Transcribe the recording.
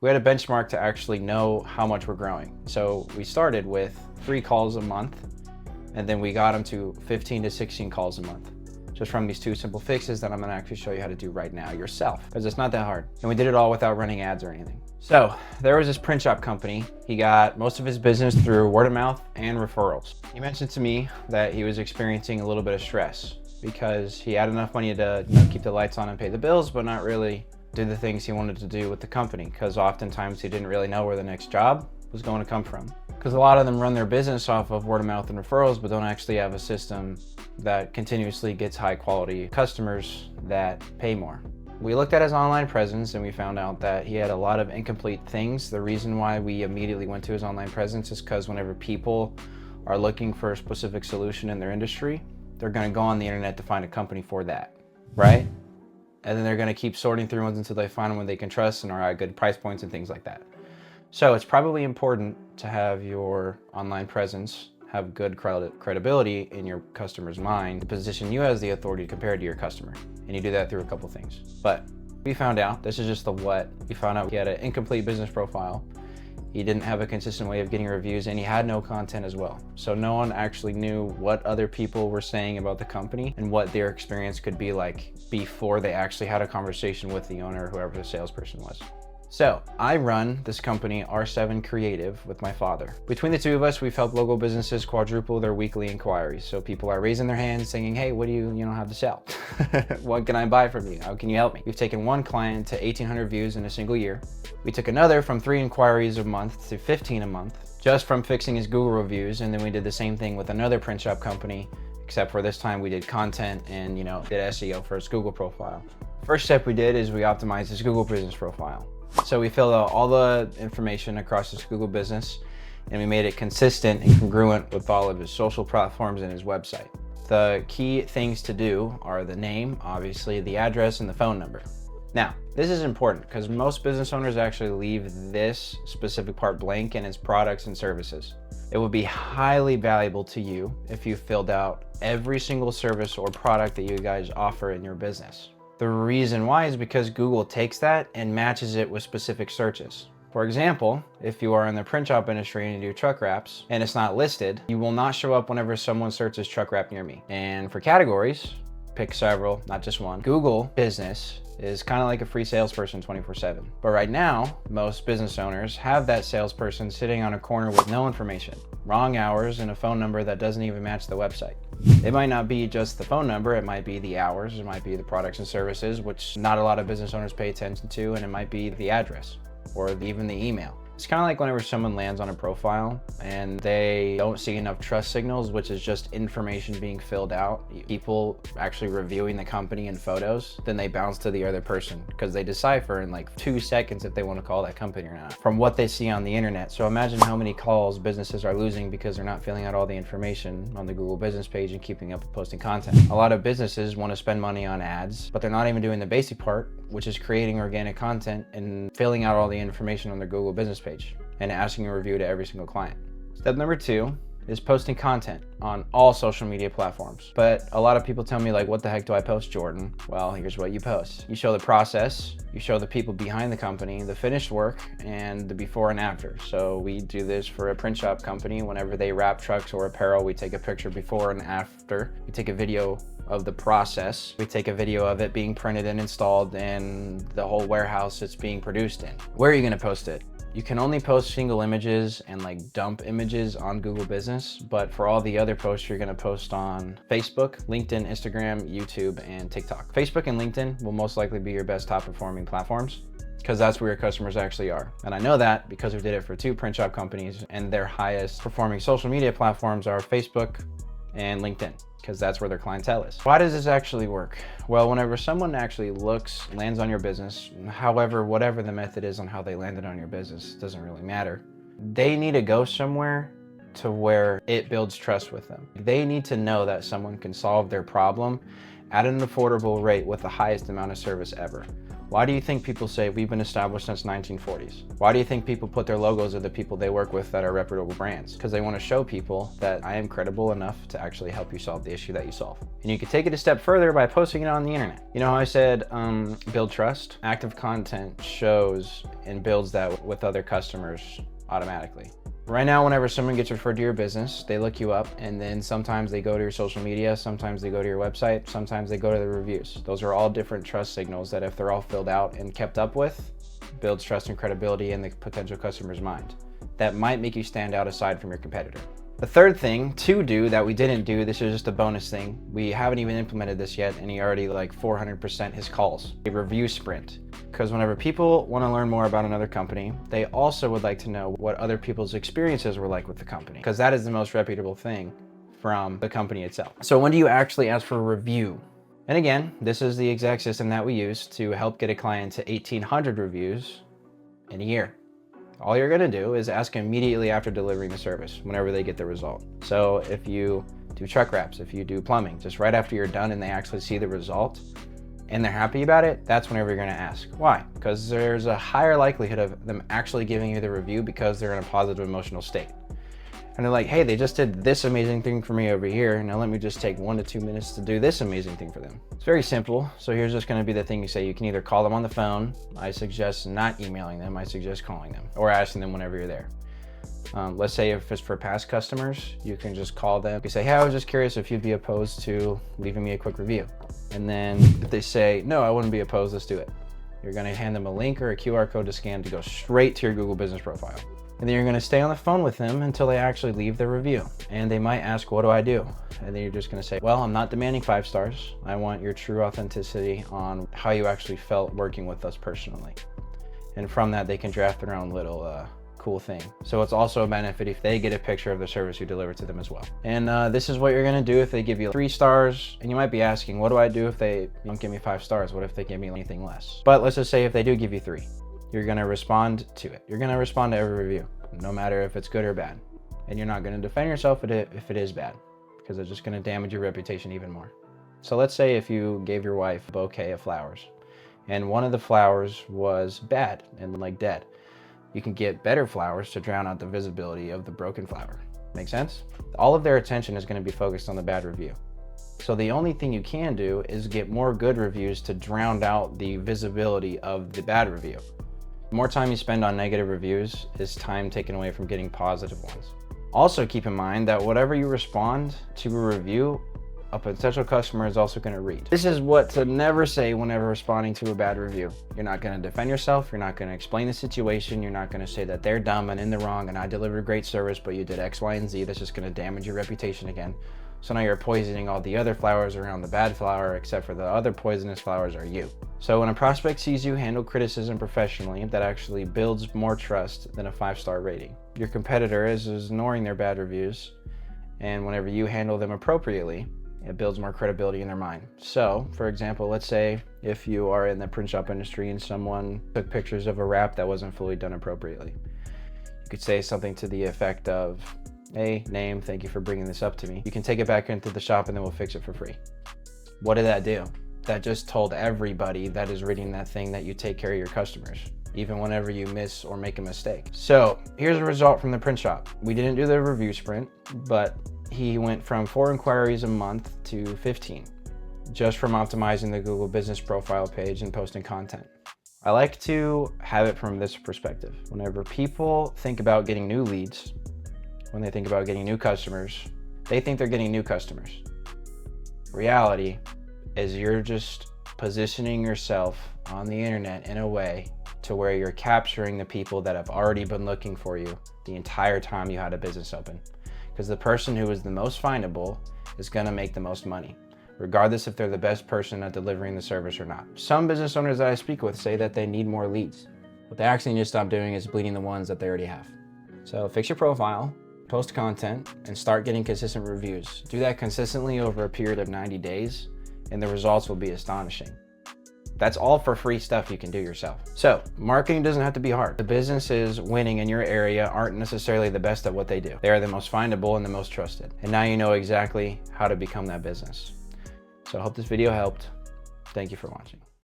We had a benchmark to actually know how much we're growing. So we started with 3 calls a month, and then we got them to 15 to 16 calls a month. Just from these 2 simple fixes that I'm gonna actually show you how to do right now yourself, because it's not that hard. And we did it all without running ads or anything. So there was this print shop company. He got most of his business through word of mouth and referrals. He mentioned to me that he was experiencing a little bit of stress because he had enough money to keep the lights on and pay the bills, but not really do the things he wanted to do with the company, because oftentimes he didn't really know where the next job was going to come from. Because a lot of them run their business off of word of mouth and referrals, but don't actually have a system that continuously gets high quality customers that pay more. We looked at his online presence and we found out that he had a lot of incomplete things. The reason why we immediately went to his online presence is because whenever people are looking for a specific solution in their industry, they're going to go on the internet to find a company for that, right? And then they're going to keep sorting through ones until they find one they can trust and are at good price points and things like that. So it's probably important to have your online presence have good credibility in your customer's mind to position you as the authority compared to your customer. And you do that through a couple things. But we found out, this is just the what, we found out he had an incomplete business profile. He didn't have a consistent way of getting reviews, and he had no content as well. So no one actually knew what other people were saying about the company and what their experience could be like before they actually had a conversation with the owner or whoever the salesperson was. So I run this company, R7 Creative, with my father. Between the two of us, we've helped local businesses quadruple their weekly inquiries. So people are raising their hands saying, hey, what do you have to sell? What can I buy from you? How can you help me? We've taken one client to 1,800 views in a single year. We took another from 3 inquiries a month to 15 a month, just from fixing his Google reviews. And then we did the same thing with another print shop company, except for this time we did content and did SEO for his Google profile. First step we did is we optimized his Google business profile. So we filled out all the information across his Google business, and we made it consistent and congruent with all of his social platforms and his website. The key things to do are the name, obviously, the address, and the phone number. Now, this is important because most business owners actually leave this specific part blank in his products and services. It would be highly valuable to you if you filled out every single service or product that you guys offer in your business. The reason why is because Google takes that and matches it with specific searches. For example, if you are in the print shop industry and you do truck wraps and it's not listed, you will not show up whenever someone searches truck wrap near me. And for categories, pick several, not just one. Google Business is kind of like a free salesperson 24/7. But right now, most business owners have that salesperson sitting on a corner with no information, wrong hours, and a phone number that doesn't even match the website. It might not be just the phone number, it might be the hours, it might be the products and services, which not a lot of business owners pay attention to, and it might be the address or even the email. It's kind of like whenever someone lands on a profile and they don't see enough trust signals, which is just information being filled out, people actually reviewing the company and photos, then they bounce to the other person because they decipher in like 2 seconds if they want to call that company or not from what they see on the internet. So imagine how many calls businesses are losing because they're not filling out all the information on the Google business page and keeping up with posting content. A lot of businesses want to spend money on ads, but they're not even doing the basic part, which is creating organic content and filling out all the information on their Google business page and asking a review to every single client. Step number 2 is posting content on all social media platforms. But a lot of people tell me, like, what the heck do I post, Jordan? Well, here's what you post. You show the process, you show the people behind the company, the finished work, and the before and after. So we do this for a print shop company. Whenever they wrap trucks or apparel, we take a picture before and after. We take a video of the process. We take a video of it being printed and installed and the whole warehouse it's being produced in. Where are you gonna post it? You can only post single images and like dump images on Google Business, but for all the other posts, you're gonna post on Facebook, LinkedIn, Instagram, YouTube, and TikTok. Facebook and LinkedIn will most likely be your best top performing platforms because that's where your customers actually are. And I know that because we did it for 2 print shop companies, and their highest performing social media platforms are Facebook and LinkedIn, because that's where their clientele is. Why does this actually work? Well, whenever someone actually lands on your business, however, whatever the method is on how they landed on your business, doesn't really matter. They need to go somewhere to where it builds trust with them. They need to know that someone can solve their problem at an affordable rate with the highest amount of service ever. Why do you think people say we've been established since 1940s? Why do you think people put their logos of the people they work with that are reputable brands? Because they want to show people that I am credible enough to actually help you solve the issue that you solve. And you can take it a step further by posting it on the internet. You know how I said build trust? Active content shows and builds that with other customers automatically. Right now, whenever someone gets referred to your business, they look you up, and then sometimes they go to your social media, sometimes they go to your website, sometimes they go to the reviews. Those are all different trust signals that if they're all filled out and kept up with, builds trust and credibility in the potential customer's mind. That might make you stand out aside from your competitor. The third thing to do that we didn't do, this is just a bonus thing. We haven't even implemented this yet, and he already like 400% his calls. A review sprint. Because whenever people want to learn more about another company, they also would like to know what other people's experiences were like with the company, because that is the most reputable thing from the company itself. So when do you actually ask for a review? And again, this is the exact system that we use to help get a client to 1,800 reviews in a year. All you're gonna do is ask immediately after delivering the service, whenever they get the result. So if you do truck wraps, if you do plumbing, just right after you're done and they actually see the result and they're happy about it, that's whenever you're gonna ask. Why? Because there's a higher likelihood of them actually giving you the review because they're in a positive emotional state. And they're like, hey, they just did this amazing thing for me over here. Now let me just take 1 to 2 minutes to do this amazing thing for them. It's very simple. So here's just gonna be the thing you say. You can either call them on the phone. I suggest not emailing them. I suggest calling them or asking them whenever you're there. Let's say if it's for past customers, you can just call them. You say, hey, I was just curious if you'd be opposed to leaving me a quick review. And then if they say, no, I wouldn't be opposed, let's do it. You're gonna hand them a link or a QR code to scan to go straight to your Google Business profile. And then you're gonna stay on the phone with them until they actually leave their review. And they might ask, what do I do? And then you're just gonna say, well, I'm not demanding 5 stars. I want your true authenticity on how you actually felt working with us personally. And from that, they can draft their own little cool thing. So it's also a benefit if they get a picture of the service you deliver to them as well. And this is what you're gonna do if they give you 3 stars. And you might be asking, what do I do if they don't give me 5 stars? What if they give me anything less? But let's just say if they do give you 3. You're gonna respond to it. You're gonna respond to every review, no matter if it's good or bad. And you're not gonna defend yourself if it is bad, because it's just gonna damage your reputation even more. So let's say if you gave your wife a bouquet of flowers, and one of the flowers was bad and like dead. You can get better flowers to drown out the visibility of the broken flower. Make sense? All of their attention is gonna be focused on the bad review. So the only thing you can do is get more good reviews to drown out the visibility of the bad review. The more time you spend on negative reviews is time taken away from getting positive ones. Also keep in mind that whatever you respond to a review, a potential customer is also going to read. This is what to never say whenever responding to a bad review. You're not going to defend yourself. You're not going to explain the situation. You're not going to say that they're dumb and in the wrong and I delivered great service, but you did X, Y, and Z. That's just going to damage your reputation again. So now you're poisoning all the other flowers around the bad flower, except for the other poisonous flowers are you. So when a prospect sees you handle criticism professionally, that actually builds more trust than a 5-star rating. Your competitor is ignoring their bad reviews, and whenever you handle them appropriately, it builds more credibility in their mind. So, for example, let's say if you are in the print shop industry and someone took pictures of a wrap that wasn't fully done appropriately. You could say something to the effect of, hey, name, thank you for bringing this up to me. You can take it back into the shop and then we'll fix it for free. What did that do? That just told everybody that is reading that thing that you take care of your customers, even whenever you miss or make a mistake. So here's a result from the print shop. We didn't do the review sprint, but he went from 4 inquiries a month to 15, just from optimizing the Google Business Profile page and posting content. I like to have it from this perspective. Whenever people think about getting new leads, when they think about getting new customers, they think they're getting new customers. Reality is you're just positioning yourself on the internet in a way to where you're capturing the people that have already been looking for you the entire time you had a business open. Because the person who is the most findable is gonna make the most money, regardless if they're the best person at delivering the service or not. Some business owners that I speak with say that they need more leads. What they actually need to stop doing is bleeding the ones that they already have. So fix your profile, post content, and start getting consistent reviews. Do that consistently over a period of 90 days, and the results will be astonishing. That's all for free stuff you can do yourself. So marketing doesn't have to be hard. The businesses winning in your area aren't necessarily the best at what they do. They are the most findable and the most trusted. And now you know exactly how to become that business. So I hope this video helped. Thank you for watching.